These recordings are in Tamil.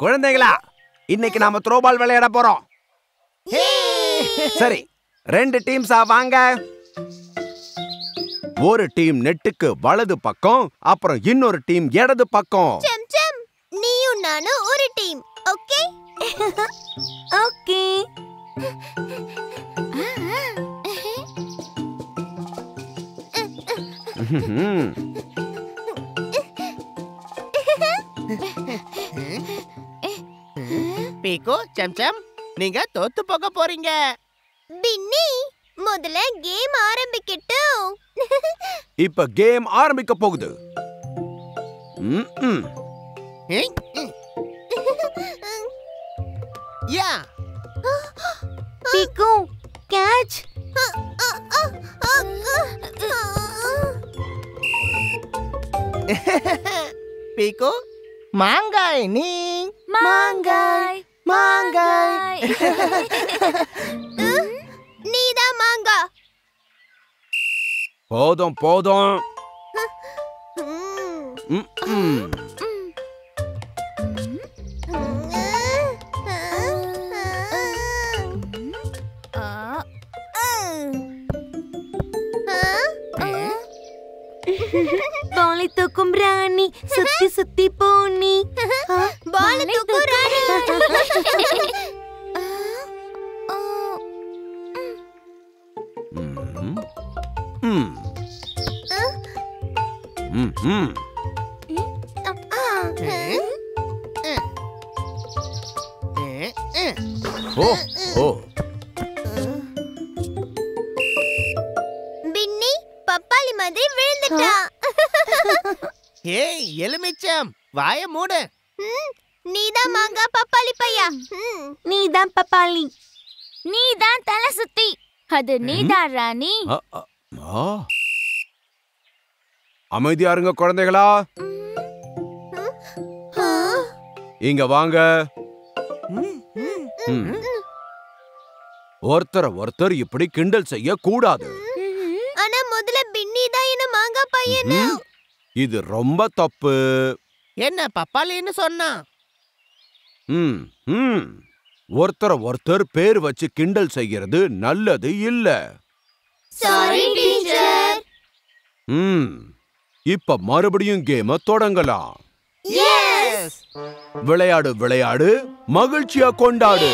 குழந்தைகளா, இன்னைக்கு நாம த்ரோபால் விளையாட போறோம். சரி, 2 டீம்ஸா வாங்க. ஒரு டீம் நெட்டுக்கு வலது பக்கம், அப்புறம் இன்னொரு டீம் இடது பக்கம். சம்சம், நீயும் நானும் ஒரு டீம். ஓகே? ஓகே. பீக்கு, சம்சம், நீங்க தோத்து போக போறீங்க. பின்னி, முதல்ல கேம் ஆரம்பிக்கட்டும். இப்ப கேம் ஆரம்பிக்க போகுது. யா, பீக்கு, கேட்ச். பீக்கு, மாங்காய் நீ. மாங்காய். மாங்காய். நீதான் மாங்கா. போதும் போதும். பாலை தூக்கும் ராணி, சுத்தி சுத்தி போனி. பாலை தூக்கும் ராணி. பின்னி பப்பாளி மாதிரி விழுந்துட்டான். ஏய் எலுமிச்சம், வாய மூடு. நீதான் மாங்கா பப்பாளி பையா. நீதான் பப்பாளி. நீதான் தலை சுத்தி. அது நீதான் ராணி. அமைதியா இருங்க குழந்தைகளா. இங்க வாங்க. ஒருத்தர் இப்படி கிண்டல் செய்ய கூடாது. ஆனா முதல்ல பின்னி தான் என்ன மாங்கா பையன். இது ரொம்ப தப்பு. என்ன பப்பாளின்னு சொன்னா? ஒருத்தர் பேர் வச்சு கிண்டல் செய்கிறது நல்லது இல்ல. Sorry teacher. இப்ப மறுபடியும் கேம தொடங்கலாம். எஸ். விளையாடு விளையாடு, மகிழ்ச்சியா கொண்டாடு.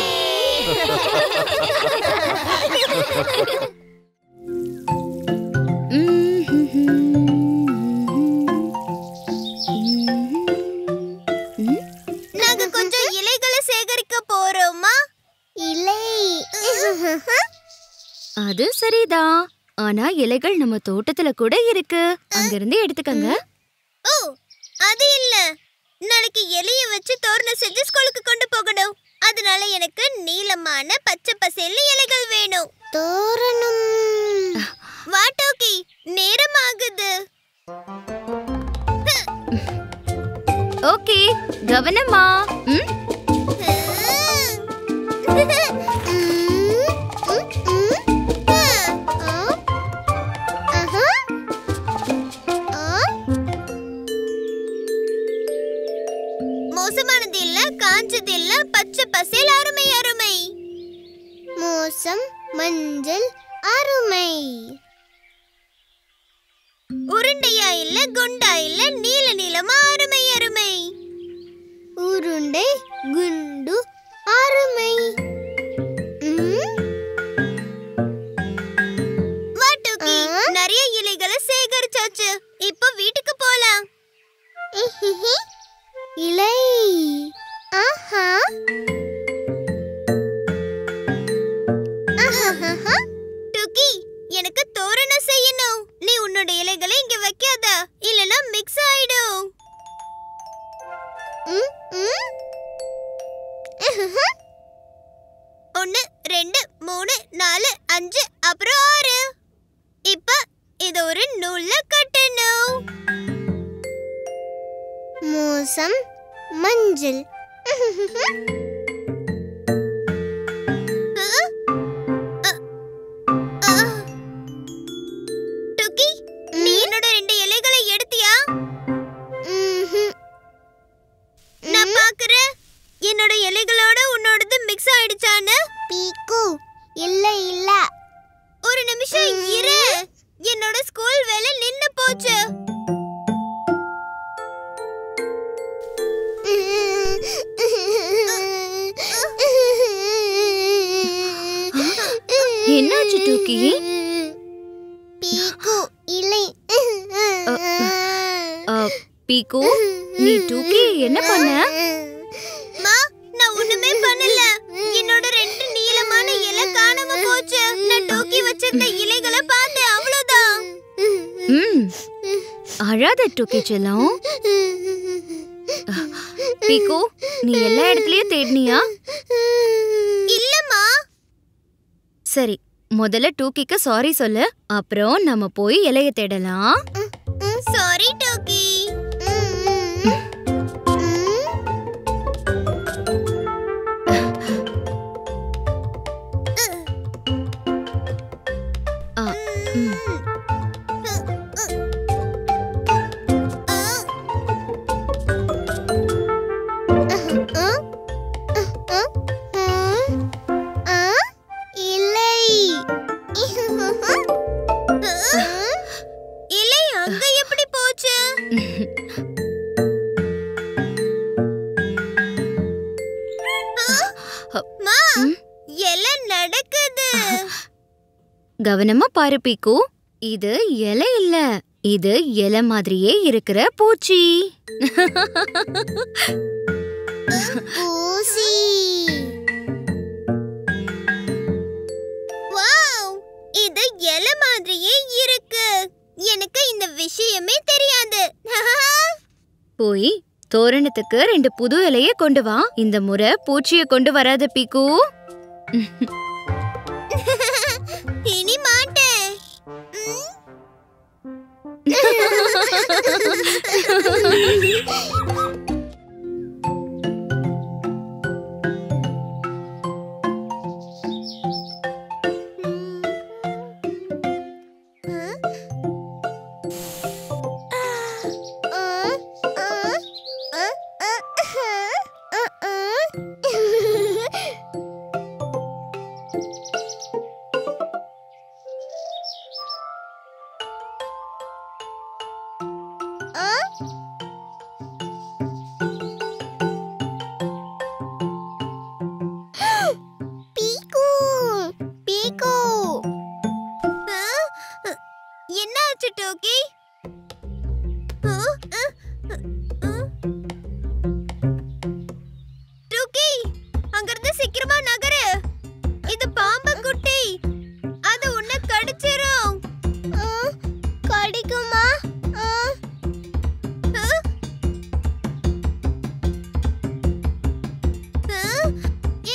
நாங்க கொஞ்சம் இலைகளை சேகரிக்க போறோமா? இலை. அது சரிதான். ஆனா இலைகள் நம்ம தோட்டத்துல கூட இருக்கு. அங்கிருந்து எடுத்துக்கங்க. ஓ, அது இல்ல. நாளைக்கு இலைய வச்சு தோரணம் செஞ்சு ஸ்கூலுக்கு கொண்டு போகணும். அதனால எனக்கு நீலமான பச்சை பசேல்னு இலைகள் வேணும். தோரணம். வா டோக்கி, நேரம் ஆகுது. ஓகே, கவனமா. மோசமானது இல்ல, காஞ்சது இல்ல, பச்சை பசேல் அருமை அருமை. மோசம், மஞ்சள் அருமை. உருண்டையா இல்ல, குண்டா இல்ல, நீல நீளமா அருமை அருமை. உருண்டை, குண்டு அருமை. வாட்டுக்கி, நிறைய இலைகளை சேகரிச்சாச்சு. இப்போ வீட்டுக்கு போலாம். இலை. ஆஹா. டுக்கி, எனக்கு தோரணம் செய்யணும். நீ உன்னோட இலைகளை இங்க வைக்காத, இல்லனா மிக்ஸ் ஆயிடும். 1 2 3 4 5 அப்புறம் 6. இப்ப இது ஒரு நூல்ல கட்டணும். மோசம், மஞ்சள். டுக்கி, நீ என்னோட 2 இலைகளை எடுத்தியா? நான் பாக்குறேன். பீக்கு இல்ல இல்ல ஒரு நிமிஷம் இரு. என்னோட ஸ்கூல் வேலை நின்னு போச்சு. என்னாச்சு டூக்கி? பீக்கு இல்லை. பீக்கு, நீ டூக்கி என்ன பண்ண? மா, நான் ஒண்ணுமே பண்ணல. என்னோட 2 நீளமான இலை காணாம போச்சு. நான் டூக்கி வச்சிருந்த இலைகளை பார்த்தேன், அவ்வளவுதான். அழாத டூக்கி செல்லம். பீக்கு, நீ எல்லா இடத்துலயும் தேடினியா? இல்லம்மா. சரி, முதல்ல டூக்கிக்கு சாரி சொல்லு. அப்புறம் நம்ம போய் இலைய தேடலாம். சாரி டூக்கி. இலை அங்க எப்படி போச்சு? மா, இலை நடக்குது. கவனமா பாரு பீக்கு, இது இலை இல்ல, இது இலை மாதிரியே இருக்கிற பூச்சி. ஊசி. வாவ், இது இலை மாதிரியே இருக்கு. எனக்கு இந்த விஷயமே தெரியாது. போய் தோரணத்துக்கு 2 புது இலைய கொண்டு வா. இந்த முறை பூச்சிய கொண்டு வராத பீக்கு. இனி மாட்டேன். என்னாச்சு டோக்கி? டோக்கி, அங்கிருந்து சீக்கிரமா நகரு. இது பாம்பு குட்டி. அது உன்னை கடிச்சிரும். கடிக்குமா?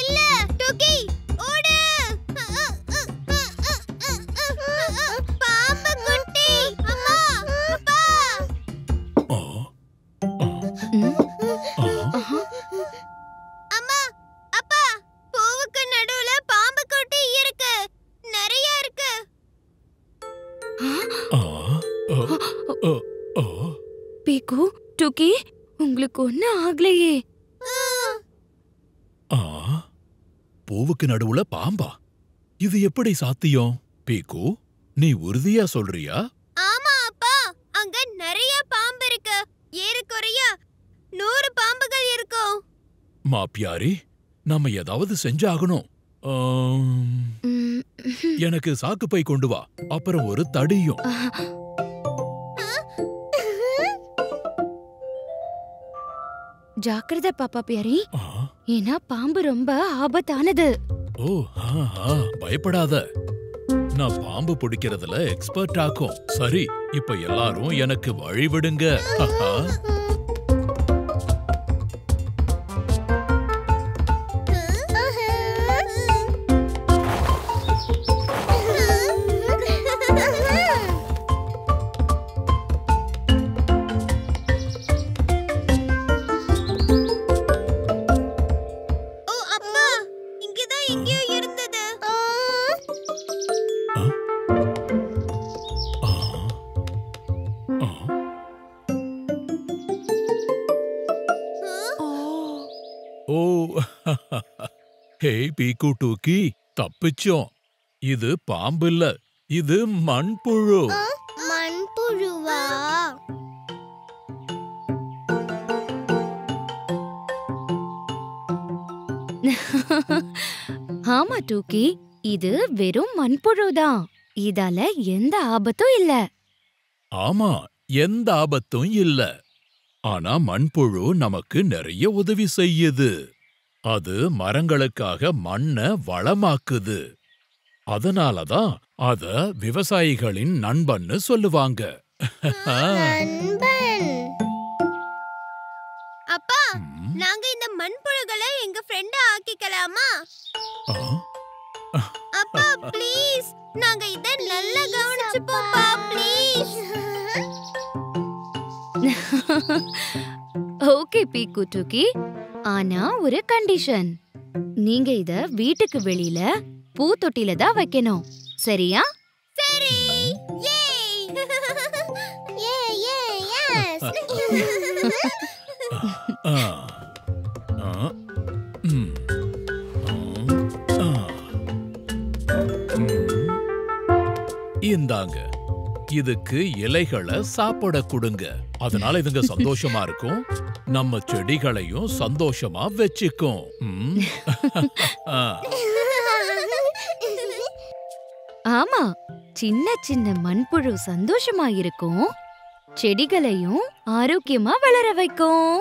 இல்ல டோக்கி, ஓடு. பாம்பு குட்டி. அம்மா, அப்பா. அம்மா, அப்பா, பூவுக்கு நடுவுல பாம்பு குட்டி இருக்கு. நிறைய இருக்கு. பீக்கு, டூக்கி, உங்களுக்கு ஒன்னும் ஆகலையே? பூவுக்கு நடுவுல பாம்பா? இது எப்படி சாத்தியம்? பீக்கு, நீ உறுதியா சொல்றியா? ஆமா அப்பா, அங்க நிறைய பாம்பு இருக்கு. ஏறக்குறைய 100 பாம்புகள் இருக்கும். மாப்பியாரி, நம்ம ஏதாவது செஞ்சாகணும். எனக்கு சாக்குப்பை கொண்டு வா, அப்புறம் ஒரு தடியும். ஜாக்கிரதை பாப்பா பியாரி, ஏன்னா பாம்பு ரொம்ப ஆபத்தானது. ஓ, பயப்படாத. நான் பாம்பு பிடிக்கிறதுல எக்ஸ்பர்ட் ஆக்கும். சரி, இப்ப எல்லாரும் எனக்கு வழி விடுங்க. ஹே பீக்கு டூக்கி, தப்பிச்சோம். இது பாம்பு இல்ல, இது மண்புழு. மண்புழுவா? ஆமா டூக்கி, இது வெறும் மண்புழுதான். இதால எந்த ஆபத்தும் இல்ல. ஆமா, எந்த ஆபத்தும் இல்ல. ஆனா மண்புழு நமக்கு நிறைய உதவி செய்யுது. அது மரங்களுக்காக மண்ணை வளமாக்குது. அதனாலதான் அத விவசாயிகளின் நண்பன்னு சொல்லுவாங்க. நண்பன். அப்பா, ம். நாங்க இந்த மண்புழுகளை எங்க ஃப்ரெண்டா ஆக்கிக்கலாமா? ஆ? அப்பா ப்ளீஸ், நாங்க இத நல்லா கவனிச்சுப்போம்ப்பா ப்ளீஸ். ஓகே பீக்கு டூக்கி, ஆனா ஒரு கண்டிஷன். நீங்க இத வீட்டுக்கு வெளியில பூத்தொட்டில தான் வைக்கணும், சரியா? சரி. ஏய். ஏய் ஏய் எஸ். ஆ. ஆ. ம். ஆ. ம். இந்தாங்க, இதுக்கு இலைகளை சாப்பிட கொடுங்க. அதனால இதுங்க சந்தோஷமா இருக்கும், நம்ம செடிகளையும் சந்தோஷமா வச்சுக்கும். ம். ஆ. ஆமா, சின்ன சின்ன மண்புழு சந்தோஷமா இருக்கும், செடிகளையும் ஆரோக்கியமா வளர வைக்கும்.